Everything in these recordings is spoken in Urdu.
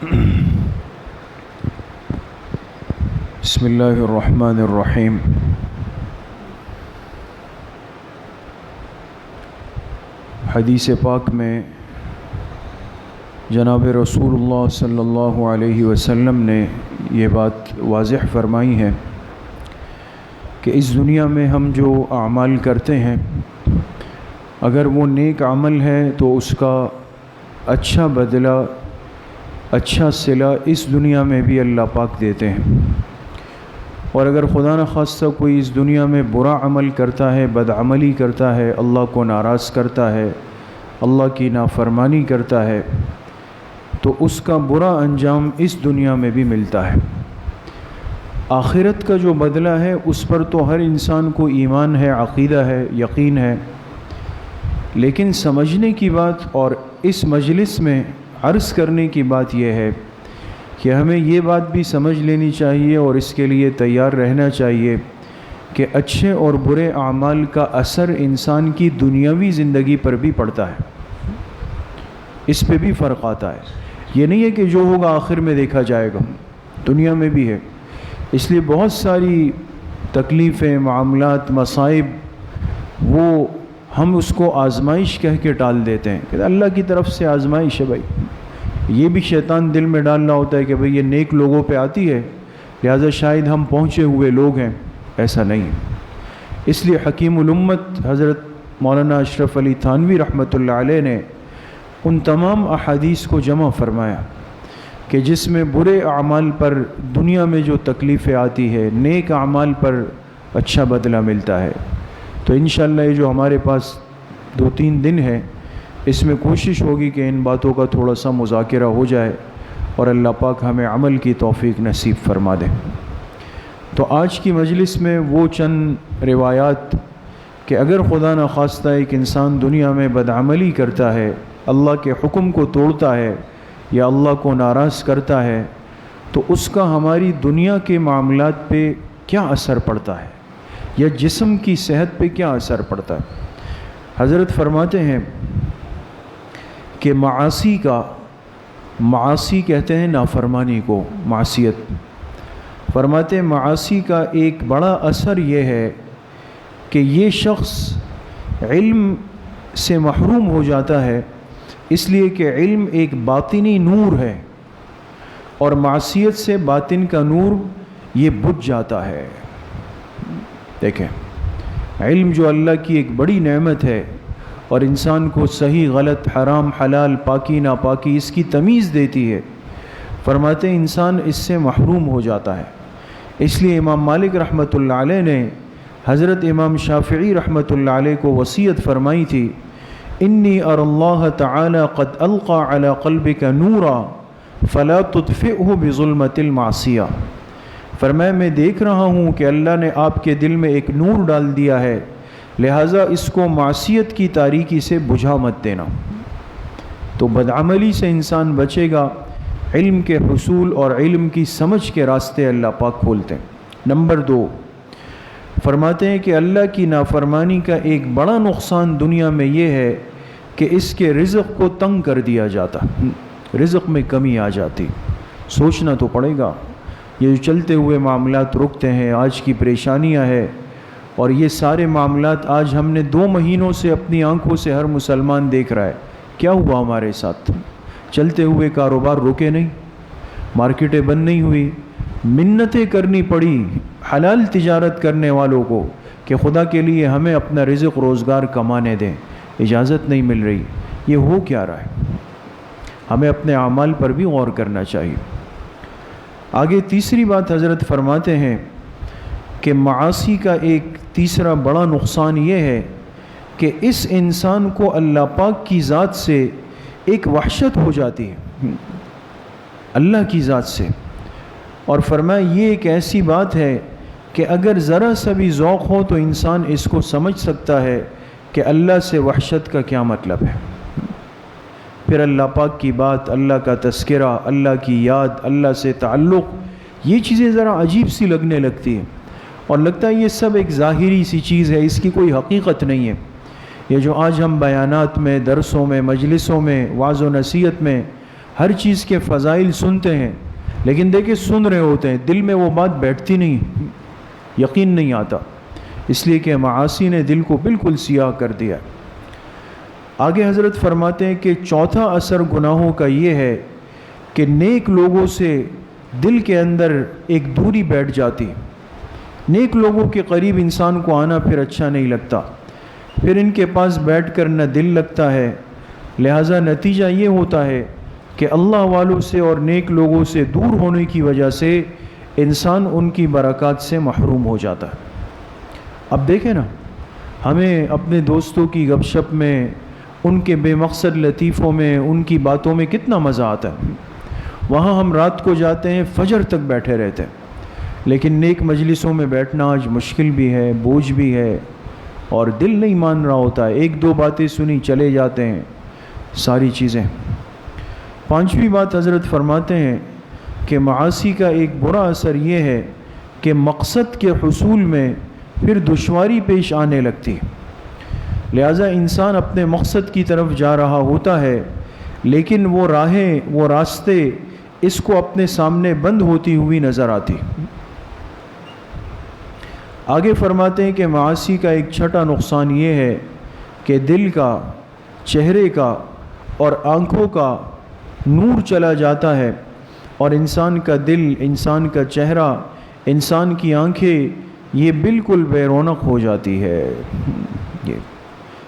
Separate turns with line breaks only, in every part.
بسم اللہ الرحمن الرحیم۔ حدیث پاک میں جناب رسول اللہ صلی اللہ علیہ وسلم نے یہ بات واضح فرمائی ہے کہ اس دنیا میں ہم جو اعمال کرتے ہیں، اگر وہ نیک عمل ہے تو اس کا اچھا بدلہ، اچھا صلہ اس دنیا میں بھی اللہ پاک دیتے ہیں، اور اگر خدا نخواستہ کوئی اس دنیا میں برا عمل کرتا ہے، بدعملی کرتا ہے، اللہ کو ناراض کرتا ہے، اللہ کی نافرمانی کرتا ہے، تو اس کا برا انجام اس دنیا میں بھی ملتا ہے۔ آخرت کا جو بدلہ ہے اس پر تو ہر انسان کو ایمان ہے، عقیدہ ہے، یقین ہے، لیکن سمجھنے کی بات اور اس مجلس میں عرض کرنے کی بات یہ ہے کہ ہمیں یہ بات بھی سمجھ لینی چاہیے اور اس کے لیے تیار رہنا چاہیے کہ اچھے اور برے اعمال کا اثر انسان کی دنیاوی زندگی پر بھی پڑتا ہے، اس پہ بھی فرق آتا ہے۔ یہ نہیں ہے کہ جو ہوگا آخر میں دیکھا جائے گا، دنیا میں بھی ہے۔ اس لیے بہت ساری تکلیفیں، معاملات، مصائب، وہ ہم اس کو آزمائش کہہ کے ٹال دیتے ہیں کہ اللہ کی طرف سے آزمائش ہے۔ بھائی یہ بھی شیطان دل میں ڈالنا ہوتا ہے کہ بھئی یہ نیک لوگوں پہ آتی ہے لہذا شاید ہم پہنچے ہوئے لوگ ہیں، ایسا نہیں ہے۔ اس لیے حکیم الامت حضرت مولانا اشرف علی تھانوی رحمۃ اللہ علیہ نے ان تمام احادیث کو جمع فرمایا کہ جس میں برے اعمال پر دنیا میں جو تکلیفیں آتی ہے، نیک اعمال پر اچھا بدلہ ملتا ہے۔ تو انشاءاللہ یہ جو ہمارے پاس 2-3 دن ہے، اس میں کوشش ہوگی کہ ان باتوں کا تھوڑا سا مذاکرہ ہو جائے اور اللہ پاک ہمیں عمل کی توفیق نصیب فرما دے۔ تو آج کی مجلس میں وہ چند روایات کہ اگر خدا نخواستہ ایک انسان دنیا میں بدعملی کرتا ہے، اللہ کے حکم کو توڑتا ہے یا اللہ کو ناراض کرتا ہے، تو اس کا ہماری دنیا کے معاملات پہ کیا اثر پڑتا ہے یا جسم کی صحت پہ کیا اثر پڑتا ہے۔ حضرت فرماتے ہیں کہ معاصی کہتے ہیں نافرمانی کو، معصیت۔ فرماتے ہیں معاصی کا ایک بڑا اثر یہ ہے کہ یہ شخص علم سے محروم ہو جاتا ہے، اس لیے کہ علم ایک باطنی نور ہے اور معصیت سے باطن کا نور یہ بجھ جاتا ہے۔ دیکھیں، علم جو اللہ کی ایک بڑی نعمت ہے اور انسان کو صحیح غلط، حرام حلال، پاکی ناپاکی اس کی تمیز دیتی ہے، فرماتے ہیں انسان اس سے محروم ہو جاتا ہے۔ اس لیے امام مالک رحمۃ اللہ علیہ نے حضرت امام شافعی رحمۃ اللہ علیہ کو وصیت فرمائی تھی، انی ار اللہ تعالی قد القى علی قلبک نورا فلا تطفئه بظلمۃ المعصیہ۔ فرمایا میں دیکھ رہا ہوں کہ اللہ نے آپ کے دل میں ایک نور ڈال دیا ہے، لہٰذا اس کو معصیت کی تاریکی سے بجھا مت دینا۔ تو بدعملی سے انسان بچے گا، علم کے حصول اور علم کی سمجھ کے راستے اللہ پاک کھولتے ہیں۔ نمبر 2 فرماتے ہیں کہ اللہ کی نافرمانی کا ایک بڑا نقصان دنیا میں یہ ہے کہ اس کے رزق کو تنگ کر دیا جاتا، رزق میں کمی آ جاتی۔ سوچنا تو پڑے گا، یہ جو چلتے ہوئے معاملات رکتے ہیں، آج کی پریشانیاں ہیں، اور یہ سارے معاملات آج ہم نے 2 مہینوں سے اپنی آنکھوں سے ہر مسلمان دیکھ رہا ہے۔ کیا ہوا ہمارے ساتھ؟ چلتے ہوئے کاروبار رکے نہیں، مارکیٹیں بند نہیں ہوئی، منتیں کرنی پڑی حلال تجارت کرنے والوں کو کہ خدا کے لیے ہمیں اپنا رزق روزگار کمانے دیں، اجازت نہیں مل رہی۔ یہ ہو کیا رہا ہے؟ ہمیں اپنے اعمال پر بھی غور کرنا چاہیے۔ آگے تیسری بات حضرت فرماتے ہیں کہ معاصی کا ایک تیسرا بڑا نقصان یہ ہے کہ اس انسان کو اللہ پاک کی ذات سے ایک وحشت ہو جاتی ہے، اللہ کی ذات سے۔ اور فرمایا یہ ایک ایسی بات ہے کہ اگر ذرا سا بھی ذوق ہو تو انسان اس کو سمجھ سکتا ہے کہ اللہ سے وحشت کا کیا مطلب ہے۔ پھر اللہ پاک کی بات، اللہ کا تذکرہ، اللہ کی یاد، اللہ سے تعلق، یہ چیزیں ذرا عجیب سی لگنے لگتی ہیں اور لگتا ہے یہ سب ایک ظاہری سی چیز ہے، اس کی کوئی حقیقت نہیں ہے۔ یہ جو آج ہم بیانات میں، درسوں میں، مجلسوں میں، وعظ و نصیحت میں ہر چیز کے فضائل سنتے ہیں، لیکن دیکھیں سن رہے ہوتے ہیں، دل میں وہ بات بیٹھتی نہیں، یقین نہیں آتا، اس لیے کہ معاصی نے دل کو بالکل سیاہ کر دیا۔ آگے حضرت فرماتے ہیں کہ چوتھا اثر گناہوں کا یہ ہے کہ نیک لوگوں سے دل کے اندر ایک دوری بیٹھ جاتی، نیک لوگوں کے قریب انسان کو آنا پھر اچھا نہیں لگتا، پھر ان کے پاس بیٹھ کر نہ دل لگتا ہے، لہٰذا نتیجہ یہ ہوتا ہے کہ اللہ والوں سے اور نیک لوگوں سے دور ہونے کی وجہ سے انسان ان کی برکات سے محروم ہو جاتا ہے۔ اب دیکھیں نا، ہمیں اپنے دوستوں کی گپ شپ میں، ان کے بے مقصد لطیفوں میں، ان کی باتوں میں کتنا مزہ آتا ہے، وہاں ہم رات کو جاتے ہیں، فجر تک بیٹھے رہتے ہیں، لیکن نیک مجلسوں میں بیٹھنا آج مشکل بھی ہے، بوجھ بھی ہے، اور دل نہیں مان رہا ہوتا ہے، ایک دو باتیں سنی چلے جاتے ہیں ساری چیزیں۔ پانچویں بات حضرت فرماتے ہیں کہ معاصی کا ایک برا اثر یہ ہے کہ مقصد کے حصول میں پھر دشواری پیش آنے لگتی، لہٰذا انسان اپنے مقصد کی طرف جا رہا ہوتا ہے، لیکن وہ راہیں، وہ راستے اس کو اپنے سامنے بند ہوتی ہوئی نظر آتی۔ آگے فرماتے ہیں کہ معاصی کا ایک چھٹا نقصان یہ ہے کہ دل کا، چہرے کا اور آنکھوں کا نور چلا جاتا ہے، اور انسان کا دل، انسان کا چہرہ، انسان کی آنکھیں یہ بالکل بے رونق ہو جاتی ہے۔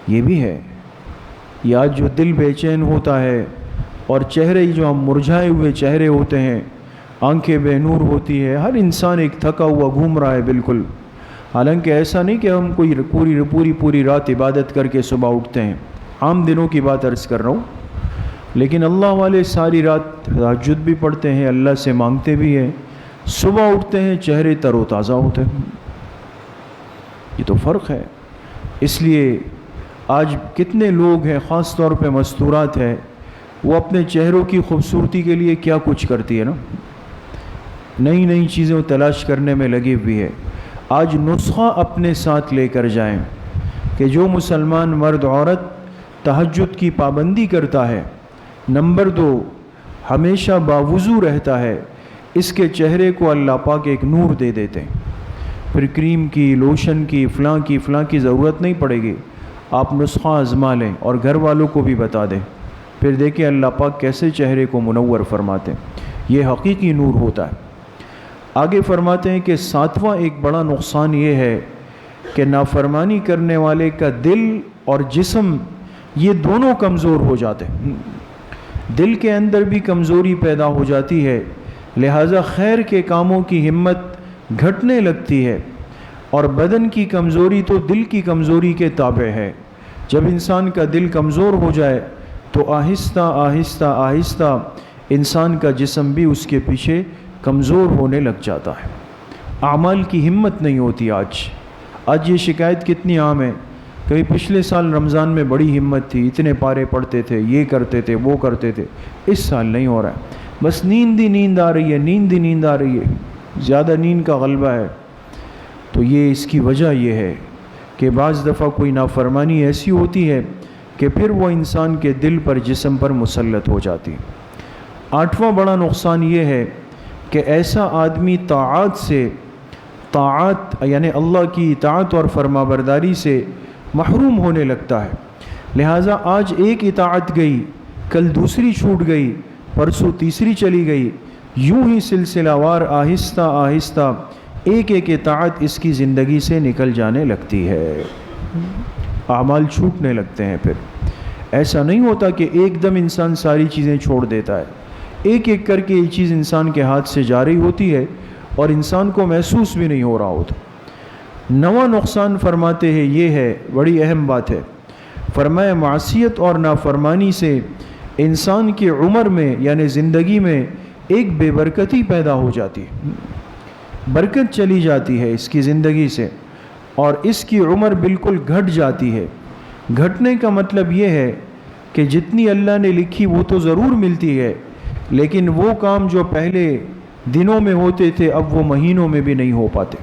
یہ بھی ہے، یہ آج جو دل بے چین ہوتا ہے اور چہرے جو ہم مرجھائے ہوئے چہرے ہوتے ہیں، آنکھیں بے نور ہوتی ہے، ہر انسان ایک تھکا ہوا گھوم رہا ہے بالکل، حالانکہ ایسا نہیں کہ ہم کوئی پوری رات عبادت کر کے صبح اٹھتے ہیں، عام دنوں کی بات عرض کر رہا ہوں، لیکن اللہ والے ساری رات تہجد بھی پڑھتے ہیں، اللہ سے مانگتے بھی ہیں، صبح اٹھتے ہیں چہرے تر و تازہ ہوتے ہیں۔ یہ تو فرق ہے۔ اس لیے آج کتنے لوگ ہیں، خاص طور پہ مستورات ہیں، وہ اپنے چہروں کی خوبصورتی کے لیے کیا کچھ کرتی ہے نا، نئی نئی چیزیں تلاش کرنے میں لگی ہوئی ہے۔ آج نسخہ اپنے ساتھ لے کر جائیں کہ جو مسلمان مرد عورت تہجد کی پابندی کرتا ہے، نمبر 2 ہمیشہ باوضو رہتا ہے، اس کے چہرے کو اللہ پاک ایک نور دے دیتے ہیں، پھر کریم کی، لوشن کی، فلاں کی ضرورت نہیں پڑے گی، آپ نسخہ آزما لیں اور گھر والوں کو بھی بتا دیں، پھر دیکھیں اللہ پاک کیسے چہرے کو منور فرماتے ہیں، یہ حقیقی نور ہوتا ہے۔ آگے فرماتے ہیں کہ 7واں ایک بڑا نقصان یہ ہے کہ نافرمانی کرنے والے کا دل اور جسم یہ دونوں کمزور ہو جاتے ہیں، دل کے اندر بھی کمزوری پیدا ہو جاتی ہے، لہٰذا خیر کے کاموں کی ہمت گھٹنے لگتی ہے، اور بدن کی کمزوری تو دل کی کمزوری کے تابع ہے۔ جب انسان کا دل کمزور ہو جائے تو آہستہ آہستہ آہستہ انسان کا جسم بھی اس کے پیچھے کمزور ہونے لگ جاتا ہے، اعمال کی ہمت نہیں ہوتی۔ آج یہ شکایت کتنی عام ہے، کبھی پچھلے سال رمضان میں بڑی ہمت تھی، اتنے پارے پڑھتے تھے، یہ کرتے تھے، وہ کرتے تھے، اس سال نہیں ہو رہا ہے، بس نیند ہی نیند آ رہی ہے، نیند ہی نیند آ رہی ہے، زیادہ نیند کا غلبہ ہے۔ تو یہ اس کی وجہ یہ ہے کہ بعض دفعہ کوئی نافرمانی ایسی ہوتی ہے کہ پھر وہ انسان کے دل پر، جسم پر مسلط ہو جاتی ہے۔ 8واں بڑا نقصان یہ ہے کہ ایسا آدمی طاعت یعنی اللہ کی اطاعت اور فرما برداری سے محروم ہونے لگتا ہے، لہٰذا آج ایک اطاعت گئی، کل دوسری چھوٹ گئی، پرسوں تیسری چلی گئی، یوں ہی سلسلہ وار آہستہ آہستہ ایک اطاعت اس کی زندگی سے نکل جانے لگتی ہے، اعمال چھوٹنے لگتے ہیں۔ پھر ایسا نہیں ہوتا کہ ایک دم انسان ساری چیزیں چھوڑ دیتا ہے، ایک ایک کر کے یہ چیز انسان کے ہاتھ سے جاری ہوتی ہے اور انسان کو محسوس بھی نہیں ہو رہا ہوتا۔ 9واں نقصان فرماتے ہیں یہ ہے، بڑی اہم بات ہے، فرمایا معصیت اور نافرمانی سے انسان کی عمر میں یعنی زندگی میں ایک بے برکتی پیدا ہو جاتی ہے، برکت چلی جاتی ہے اس کی زندگی سے، اور اس کی عمر بالکل گھٹ جاتی ہے۔ گھٹنے کا مطلب یہ ہے کہ جتنی اللہ نے لکھی وہ تو ضرور ملتی ہے، لیکن وہ کام جو پہلے دنوں میں ہوتے تھے اب وہ مہینوں میں بھی نہیں ہو پاتے،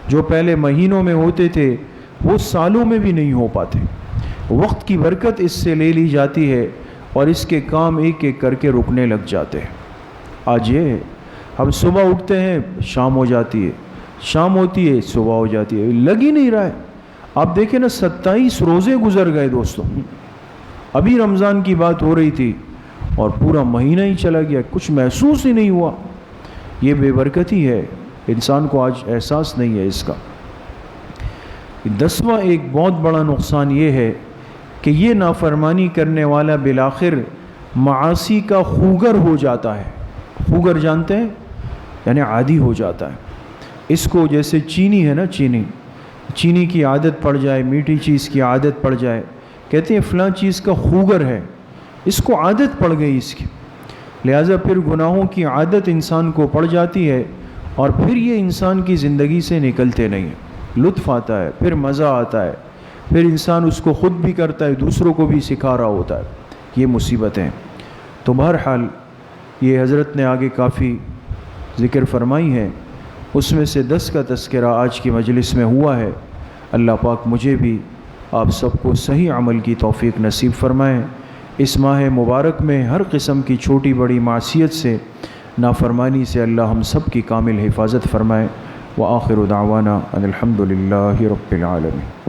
جو پہلے مہینوں میں ہوتے تھے وہ سالوں میں بھی نہیں ہو پاتے، وقت کی برکت اس سے لے لی جاتی ہے، اور اس کے کام ایک ایک کر کے رکنے لگ جاتے ہیں۔ آج یہ ہے، ہم صبح اٹھتے ہیں شام ہو جاتی ہے، شام ہوتی ہے صبح ہو جاتی ہے، لگ ہی نہیں رہا ہے۔ آپ دیکھیں نا 27 روزے گزر گئے دوستوں، ابھی رمضان کی بات ہو رہی تھی اور پورا مہینہ ہی چلا گیا، کچھ محسوس ہی نہیں ہوا۔ یہ بے برکتی ہے، انسان کو آج احساس نہیں ہے اس کا۔ 10واں ایک بہت بڑا نقصان یہ ہے کہ یہ نافرمانی کرنے والا بالآخر معاصی کا خوگر ہو جاتا ہے۔ خوگر جانتے ہیں؟ یعنی عادی ہو جاتا ہے۔ اس کو جیسے چینی ہے نا، چینی کی عادت پڑ جائے، میٹھی چیز کی عادت پڑ جائے، کہتے ہیں فلاں چیز کا خوگر ہے، اس کو عادت پڑ گئی اس کی، لہٰذا پھر گناہوں کی عادت انسان کو پڑ جاتی ہے اور پھر یہ انسان کی زندگی سے نکلتے نہیں ہیں۔ لطف آتا ہے، پھر مزہ آتا ہے، پھر انسان اس کو خود بھی کرتا ہے، دوسروں کو بھی سکھا رہا ہوتا ہے۔ یہ مصیبتیں۔ تو بہرحال یہ حضرت نے آگے کافی ذکر فرمائی ہے، اس میں سے 10 کا تذکرہ آج کی مجلس میں ہوا ہے۔ اللہ پاک مجھے بھی آپ سب کو صحیح عمل کی توفیق نصیب فرمائے۔ اس ماہ مبارک میں ہر قسم کی چھوٹی بڑی معصیت سے، نافرمانی سے اللہ ہم سب کی کامل حفاظت فرمائے۔ وآخر دعوانا ان الحمد للہ رب العالمین۔